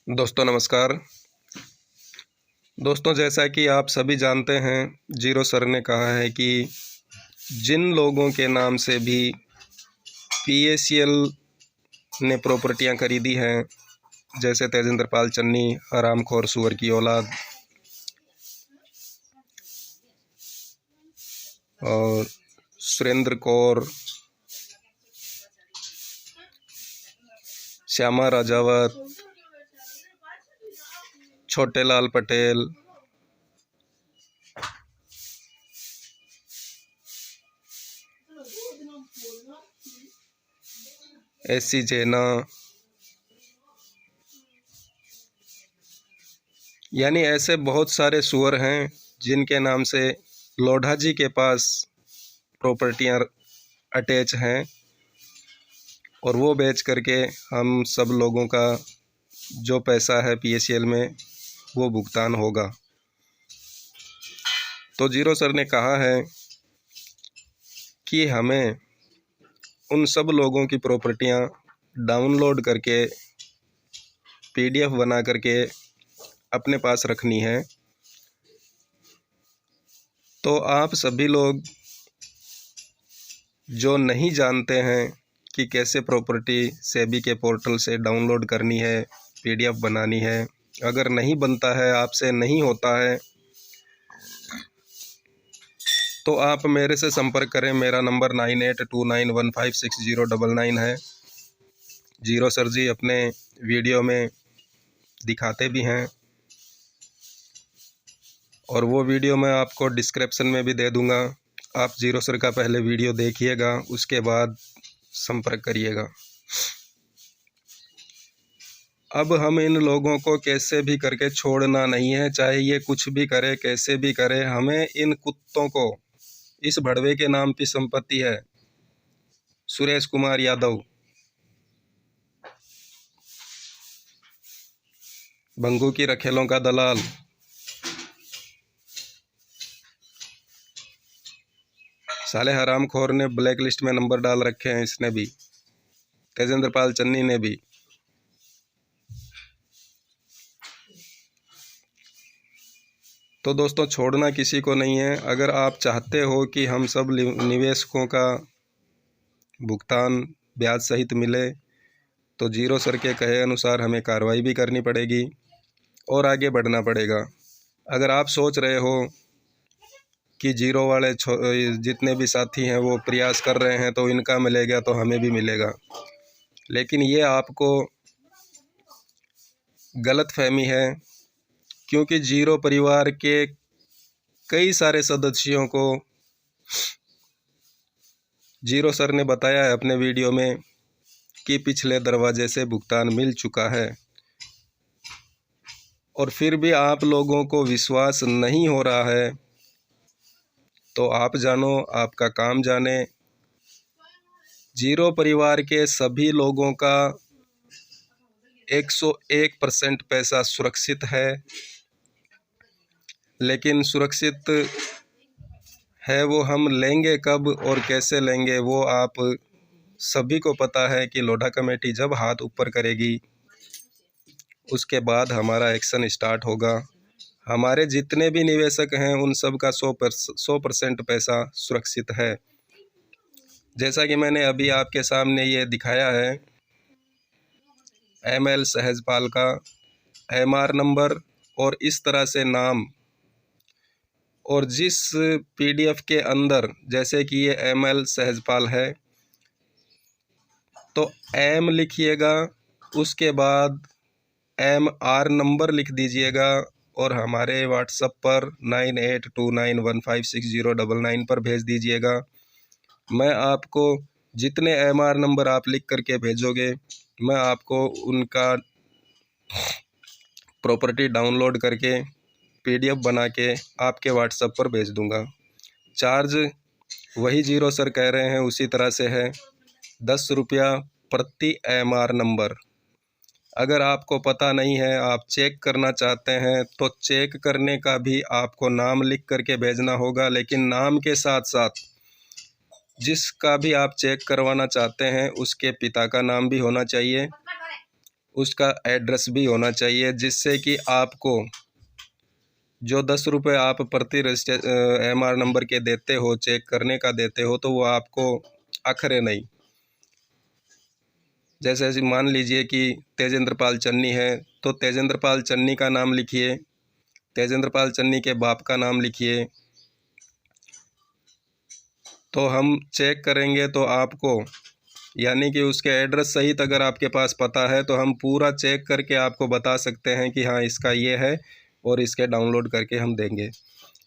दोस्तों नमस्कार। दोस्तों जैसा कि आप सभी जानते हैं, जीरो सर ने कहा है कि जिन लोगों के नाम से भी पीएसीएल ने प्रॉपर्टियां खरीदी हैं, जैसे तेजेंद्र पाल चन्नी, हरामखोर सुअर की औलाद और सुरेंद्र कौर, श्यामा राजावत, छोटे लाल पटेल, एससी जैना, यानी ऐसे बहुत सारे सुअर हैं जिनके नाम से लोढ़ा जी के पास प्रॉपर्टियां अटैच हैं और वो बेच करके हम सब लोगों का जो पैसा है पीएसीएल में वो भुगतान होगा। तो जीरो सर ने कहा है कि हमें उन सब लोगों की प्रॉपर्टियां डाउनलोड करके पीडीएफ बना करके अपने पास रखनी है। तो आप सभी लोग जो नहीं जानते हैं कि कैसे प्रॉपर्टी सेबी के पोर्टल से डाउनलोड करनी है, पीडीएफ बनानी है, अगर नहीं बनता है, आपसे नहीं होता है, तो आप मेरे से संपर्क करें। मेरा नंबर 9829156099 है। जीरो सर जी अपने वीडियो में दिखाते भी हैं और वो वीडियो मैं आपको डिस्क्रिप्शन में भी दे दूंगा। आप जीरो सर का पहले वीडियो देखिएगा, उसके बाद संपर्क करिएगा। अब हम इन लोगों को कैसे भी करके छोड़ना नहीं है, चाहे ये कुछ भी करे, कैसे भी करे। हमें इन कुत्तों को, इस भड़वे के नाम की संपत्ति है सुरेश कुमार यादव, भंगू की रखेलों का दलाल, साले हरामखोर ने ब्लैक लिस्ट में नंबर डाल रखे हैं, इसने भी, तेजेंद्र पाल चन्नी ने भी। तो दोस्तों छोड़ना किसी को नहीं है। अगर आप चाहते हो कि हम सब निवेशकों का भुगतान ब्याज सहित मिले, तो जीरो सर के कहे अनुसार हमें कार्रवाई भी करनी पड़ेगी और आगे बढ़ना पड़ेगा। अगर आप सोच रहे हो कि जीरो वाले जितने भी साथी हैं वो प्रयास कर रहे हैं तो इनका मिलेगा तो हमें भी मिलेगा, लेकिन ये आपको गलतफहमी है, क्योंकि जीरो परिवार के कई सारे सदस्यों को जीरो सर ने बताया है अपने वीडियो में कि पिछले दरवाजे से भुगतान मिल चुका है, और फिर भी आप लोगों को विश्वास नहीं हो रहा है। तो आप जानो, आपका काम जाने। जीरो परिवार के सभी लोगों का 101% पैसा सुरक्षित है, लेकिन सुरक्षित है वो हम लेंगे कब और कैसे लेंगे, वो आप सभी को पता है कि लोढ़ा कमेटी जब हाथ ऊपर करेगी उसके बाद हमारा एक्शन स्टार्ट होगा। हमारे जितने भी निवेशक हैं उन सब का 100% पैसा सुरक्षित है। जैसा कि मैंने अभी आपके सामने ये दिखाया है, ML सहजपाल का MR नंबर और इस तरह से नाम, और जिस पीडीएफ के अंदर, जैसे कि ये ML सहजपाल है तो M लिखिएगा, उसके बाद MR नंबर लिख दीजिएगा और हमारे व्हाट्सएप पर 9829156099 पर भेज दीजिएगा। मैं आपको जितने MR नंबर आप लिख करके भेजोगे, मैं आपको उनका प्रॉपर्टी डाउनलोड करके पीडीएफ बना के आपके व्हाट्सएप पर भेज दूंगा। चार्ज वही जीरो सर कह रहे हैं उसी तरह से है, 10 रुपया प्रति MR नंबर। अगर आपको पता नहीं है, आप चेक करना चाहते हैं, तो चेक करने का भी आपको नाम लिख करके भेजना होगा, लेकिन नाम के साथ साथ जिसका भी आप चेक करवाना चाहते हैं उसके पिता का नाम भी होना चाहिए उसका एड्रेस भी होना चाहिए, जिससे कि आपको जो 10 रुपये आप प्रति MR नंबर के देते हो, चेक करने का देते हो, तो वो आपको अखरे नहीं। जैसे ऐसे मान लीजिए कि तेजेंद्र पाल चन्नी है, तो तेजेंद्र पाल चन्नी का नाम लिखिए, तेजेंद्र पाल चन्नी के बाप का नाम लिखिए, तो हम चेक करेंगे तो आपको, यानी कि उसके एड्रेस सहित अगर आपके पास पता है तो हम पूरा चेक करके आपको बता सकते हैं कि हाँ इसका ये है, और इसके डाउनलोड करके हम देंगे।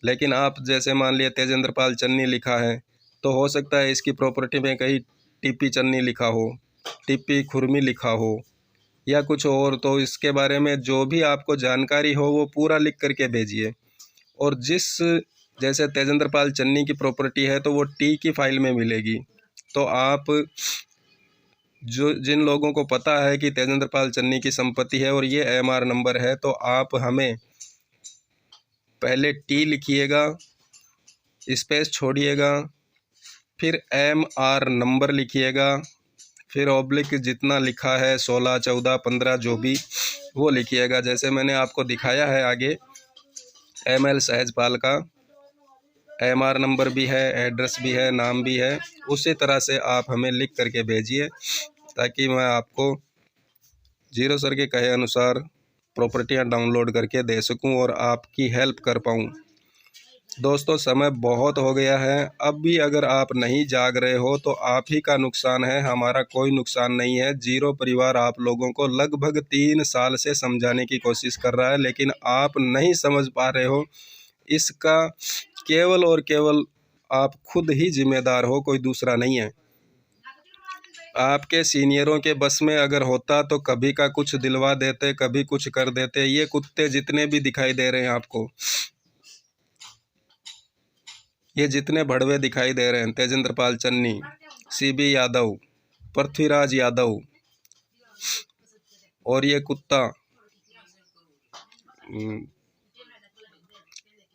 लेकिन आप जैसे मान लिया तेजेंद्र पाल चन्नी लिखा है, तो हो सकता है इसकी प्रॉपर्टी में कहीं टीपी चन्नी लिखा हो, टीपी खुरमी लिखा हो, या कुछ और। तो इसके बारे में जो भी आपको जानकारी हो वो पूरा लिख करके भेजिए। और जैसे तेजेंद्र पाल चन्नी की प्रॉपर्टी है तो वो टी की फाइल में मिलेगी। तो आप जिन लोगों को पता है कि तेजेंद्र पाल चन्नी की संपत्ति है और ये MR नंबर है, तो आप हमें पहले टी लिखिएगा, स्पेस छोड़िएगा, फिर MR नंबर लिखिएगा, फिर ऑब्लिक जितना लिखा है 16, 14, 15 जो भी वो लिखिएगा। जैसे मैंने आपको दिखाया है आगे, ML सहजपाल का MR नंबर भी है, एड्रेस भी है, नाम भी है, उसी तरह से आप हमें लिख करके भेजिए, ताकि मैं आपको जीरो सर के कहे अनुसार प्रॉपर्टियां डाउनलोड करके दे सकूं और आपकी हेल्प कर पाऊं। दोस्तों, समय बहुत हो गया है, अब भी अगर आप नहीं जाग रहे हो तो आप ही का नुकसान है, हमारा कोई नुकसान नहीं है। जीरो परिवार आप लोगों को लगभग 3 साल से समझाने की कोशिश कर रहा है, लेकिन आप नहीं समझ पा रहे हो। इसका केवल और केवल आप खुद ही जिम्मेदार हो, कोई दूसरा नहीं है। आपके सीनियरों के बस में अगर होता तो कभी का कुछ दिलवा देते, कभी कुछ कर देते। ये कुत्ते जितने भी दिखाई दे रहे हैं आपको, ये जितने भड़वे दिखाई दे रहे हैं, तेजेंद्र पाल चन्नी, CB यादव, पृथ्वीराज यादव और ये कुत्ता,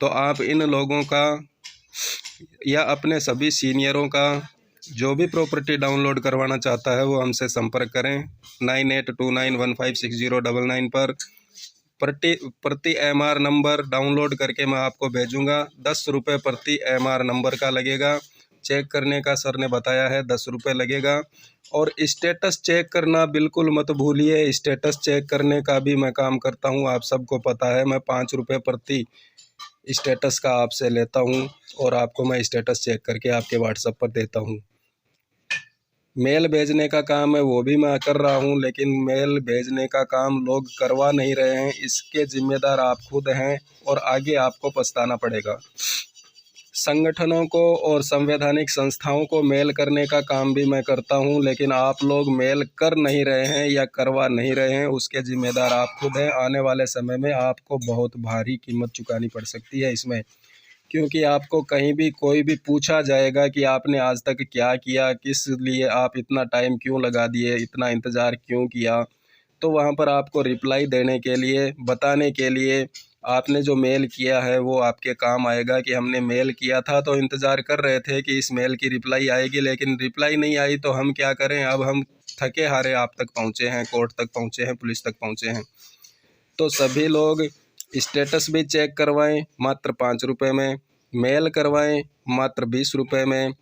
तो आप इन लोगों का या अपने सभी सीनियरों का जो भी प्रॉपर्टी डाउनलोड करवाना चाहता है वो हमसे संपर्क करें 9829156099 पर। प्रति MR नंबर डाउनलोड करके मैं आपको भेजूंगा। 10 रुपये प्रति MR नंबर का लगेगा। चेक करने का सर ने बताया है 10 रुपये लगेगा। और स्टेटस चेक करना बिल्कुल मत भूलिए, स्टेटस चेक करने का भी मैं काम करता हूं, आप सबको पता है। मैं 5 रुपये प्रति स्टेटस का आपसे लेता हूं और आपको मैं स्टेटस चेक करके आपके WhatsApp पर देता हूं। मेल भेजने का काम है वो भी मैं कर रहा हूं, लेकिन मेल भेजने का काम लोग करवा नहीं रहे हैं। इसके जिम्मेदार आप खुद हैं और आगे आपको पछताना पड़ेगा। संगठनों को और संवैधानिक संस्थाओं को मेल करने का काम भी मैं करता हूं, लेकिन आप लोग मेल कर नहीं रहे हैं या करवा नहीं रहे हैं, उसके जिम्मेदार आप खुद हैं। आने वाले समय में आपको बहुत भारी कीमत चुकानी पड़ सकती है इसमें, क्योंकि आपको कहीं भी कोई भी पूछा जाएगा कि आपने आज तक क्या किया, किस लिए आप इतना टाइम क्यों लगा दिए, इतना इंतज़ार क्यों किया, तो वहाँ पर आपको रिप्लाई देने के लिए, बताने के लिए आपने जो मेल किया है वो आपके काम आएगा कि हमने मेल किया था तो इंतज़ार कर रहे थे कि इस मेल की रिप्लाई आएगी, लेकिन रिप्लाई नहीं आई तो हम क्या करें। अब हम थके हारे आप तक पहुँचे हैं, कोर्ट तक पहुँचे हैं, पुलिस तक पहुँचे हैं। तो सभी लोग स्टेटस भी चेक करवाएं मात्र 5 रुपये में, मेल करवाएं मात्र 20 रुपये में,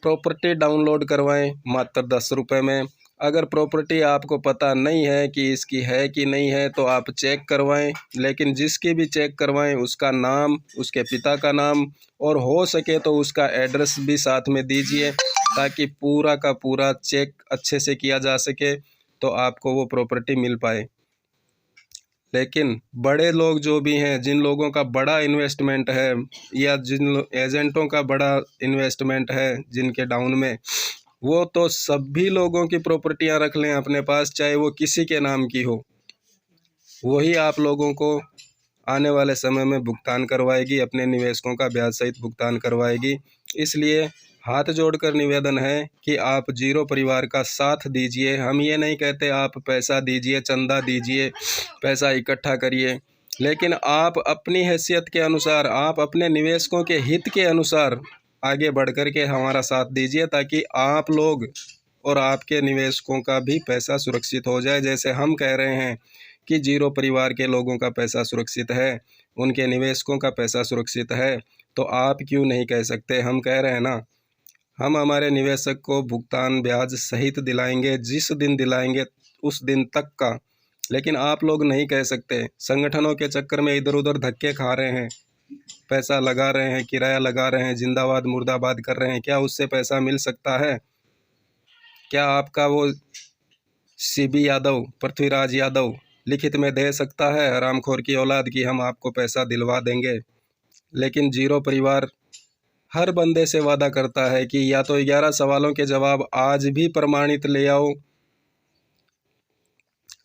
प्रॉपर्टी डाउनलोड करवाएं मात्र 10 रुपये में। अगर प्रॉपर्टी आपको पता नहीं है कि इसकी है कि नहीं है तो आप चेक करवाएं, लेकिन जिसकी भी चेक करवाएं उसका नाम, उसके पिता का नाम और हो सके तो उसका एड्रेस भी साथ में दीजिए, ताकि पूरा का पूरा चेक अच्छे से किया जा सके तो आपको वो प्रॉपर्टी मिल पाए। लेकिन बड़े लोग जो भी हैं, जिन लोगों का बड़ा इन्वेस्टमेंट है या जिन एजेंटों का बड़ा इन्वेस्टमेंट है जिनके डाउन में, वो तो सभी लोगों की प्रॉपर्टियां रख लें अपने पास, चाहे वो किसी के नाम की हो, वही आप लोगों को आने वाले समय में भुगतान करवाएगी, अपने निवेशकों का ब्याज सहित भुगतान करवाएगी। इसलिए हाथ जोड़कर निवेदन है कि आप जीरो परिवार का साथ दीजिए। हम ये नहीं कहते आप पैसा दीजिए, चंदा दीजिए, पैसा इकट्ठा करिए, लेकिन आप अपनी हैसियत के अनुसार, आप अपने निवेशकों के हित के अनुसार आगे बढ़ कर के हमारा साथ दीजिए, ताकि आप लोग और आपके निवेशकों का भी पैसा सुरक्षित हो जाए। जैसे हम कह रहे हैं कि जीरो परिवार के लोगों का पैसा सुरक्षित है, उनके निवेशकों का पैसा सुरक्षित है, तो आप क्यों नहीं कह सकते? हम कह रहे हैं ना, हम हमारे निवेशक को भुगतान ब्याज सहित दिलाएंगे, जिस दिन दिलाएंगे उस दिन तक का। लेकिन आप लोग नहीं कह सकते, संगठनों के चक्कर में इधर उधर धक्के खा रहे हैं, पैसा लगा रहे हैं, किराया लगा रहे हैं, जिंदाबाद मुर्दाबाद कर रहे हैं। क्या उससे पैसा मिल सकता है? क्या आपका वो सीबी यादव, पृथ्वीराज यादव लिखित में दे सकता है हरामखोर की औलाद कि हम आपको पैसा दिलवा देंगे? लेकिन जीरो परिवार हर बंदे से वादा करता है कि या तो 11 सवालों के जवाब आज भी प्रमाणित ले आओ,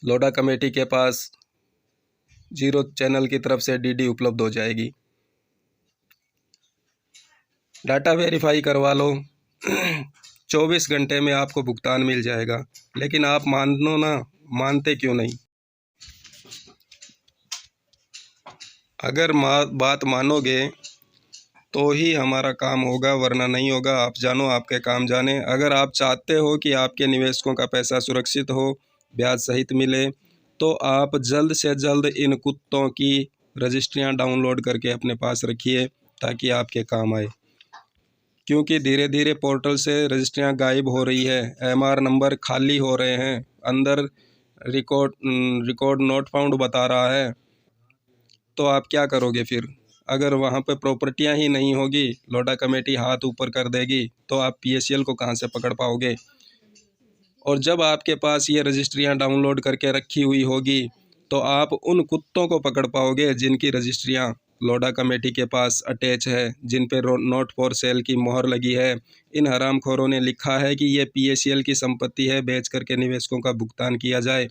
लोढ़ा कमेटी के पास जीरो चैनल की तरफ से डीडी उपलब्ध हो जाएगी। डाटा वेरीफाई करवा लो, 24 घंटे में आपको भुगतान मिल जाएगा। लेकिन आप मानो ना, मानते क्यों नहीं? अगर बात मानोगे तो ही हमारा काम होगा, वरना नहीं होगा। आप जानो, आपके काम जाने। अगर आप चाहते हो कि आपके निवेशकों का पैसा सुरक्षित हो, ब्याज सहित मिले, तो आप जल्द से जल्द इन कुत्तों की रजिस्ट्रियां डाउनलोड करके अपने पास रखिए, ताकि आपके काम आए। क्योंकि धीरे धीरे पोर्टल से रजिस्ट्रियां गायब हो रही है, एमआर नंबर खाली हो रहे हैं, अंदर रिकॉर्ड नॉट फाउंड बता रहा है। तो आप क्या करोगे फिर? अगर वहाँ पे प्रॉपर्टियाँ ही नहीं होगी, लोढ़ा कमेटी हाथ ऊपर कर देगी, तो आप पीएसएल को कहाँ से पकड़ पाओगे? और जब आपके पास ये रजिस्ट्रियाँ डाउनलोड करके रखी हुई होगी, तो आप उन कुत्तों को पकड़ पाओगे जिनकी रजिस्ट्रियाँ लोढ़ा कमेटी के पास अटैच है, जिन पे नोट फॉर सेल की मोहर लगी है। इन हरामखोरों ने लिखा है कि ये पीएसएल की संपत्ति है, बेच करके निवेशकों का भुगतान किया जाए।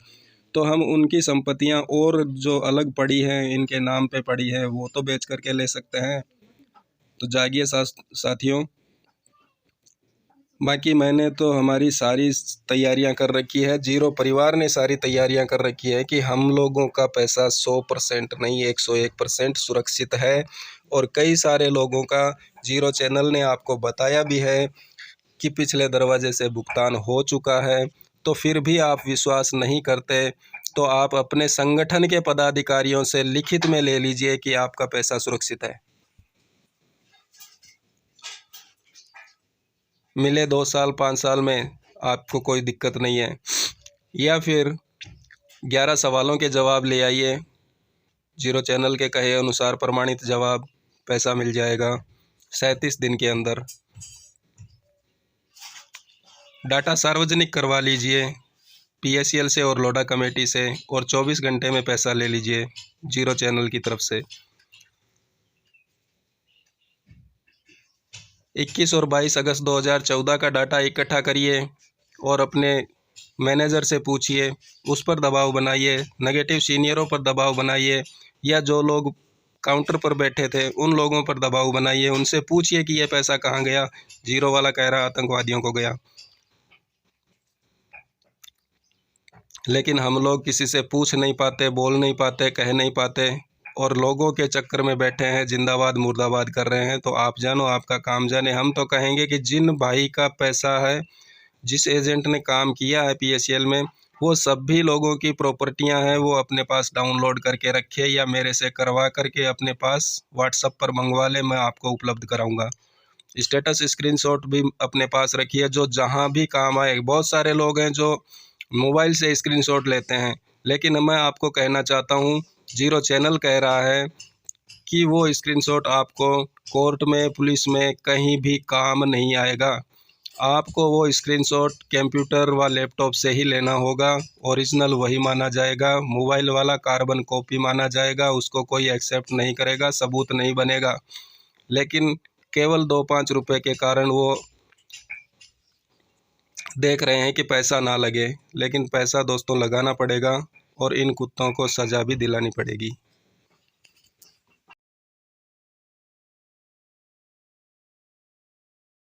तो हम उनकी संपत्तियां और जो अलग पड़ी हैं, इनके नाम पे पड़ी है, वो तो बेच करके ले सकते हैं। तो जागिए साथियों। बाकी मैंने तो हमारी सारी तैयारियां कर रखी है, जीरो परिवार ने सारी तैयारियां कर रखी है कि हम लोगों का पैसा 100% नहीं 101% सुरक्षित है। और कई सारे लोगों का जीरो चैनल ने आपको बताया भी है कि पिछले दरवाजे से भुगतान हो चुका है। तो फिर भी आप विश्वास नहीं करते, तो आप अपने संगठन के पदाधिकारियों से लिखित में ले लीजिए कि आपका पैसा सुरक्षित है। मिले 2 साल 5 साल में, आपको कोई दिक्कत नहीं है। या फिर 11 सवालों के जवाब ले आइए, जीरो चैनल के कहे अनुसार प्रमाणित जवाब, पैसा मिल जाएगा 37 दिन के अंदर। डाटा सार्वजनिक करवा लीजिए पीएसएल से और लोढ़ा कमेटी से, और 24 घंटे में पैसा ले लीजिए जीरो चैनल की तरफ से। 21 और 22 अगस्त 2014 का डाटा इकट्ठा करिए और अपने मैनेजर से पूछिए, उस पर दबाव बनाइए, नेगेटिव सीनियरों पर दबाव बनाइए, या जो लोग काउंटर पर बैठे थे उन लोगों पर दबाव बनाइए। उनसे पूछिए कि ये पैसा कहाँ गया। जीरो वाला कह रहा आतंकवादियों को गया, लेकिन हम लोग किसी से पूछ नहीं पाते, बोल नहीं पाते, कह नहीं पाते, और लोगों के चक्कर में बैठे हैं, जिंदाबाद मुर्दाबाद कर रहे हैं। तो आप जानो, आपका काम जाने। हम तो कहेंगे कि जिन भाई का पैसा है, जिस एजेंट ने काम किया है पीएसएल में, वो सभी लोगों की प्रॉपर्टियां हैं, वो अपने पास डाउनलोड करके रखे, या मेरे से करवा करके अपने पास व्हाट्सएप पर मंगवा ले, मैं आपको उपलब्ध कराऊंगा। स्टेटस स्क्रीनशॉट भी अपने पास रखिए, जो जहां भी काम आए। बहुत सारे लोग हैं जो मोबाइल से स्क्रीनशॉट लेते हैं, लेकिन मैं आपको कहना चाहता हूं, जीरो चैनल कह रहा है कि वो स्क्रीनशॉट आपको कोर्ट में, पुलिस में कहीं भी काम नहीं आएगा। आपको वो स्क्रीनशॉट कंप्यूटर व लैपटॉप से ही लेना होगा, ओरिजिनल वही माना जाएगा। मोबाइल वाला कार्बन कॉपी माना जाएगा, उसको कोई एक्सेप्ट नहीं करेगा, सबूत नहीं बनेगा। लेकिन केवल 2-5 रुपए के कारण वो देख रहे हैं कि पैसा ना लगे, लेकिन पैसा दोस्तों लगाना पड़ेगा, और इन कुत्तों को सज़ा भी दिलानी पड़ेगी।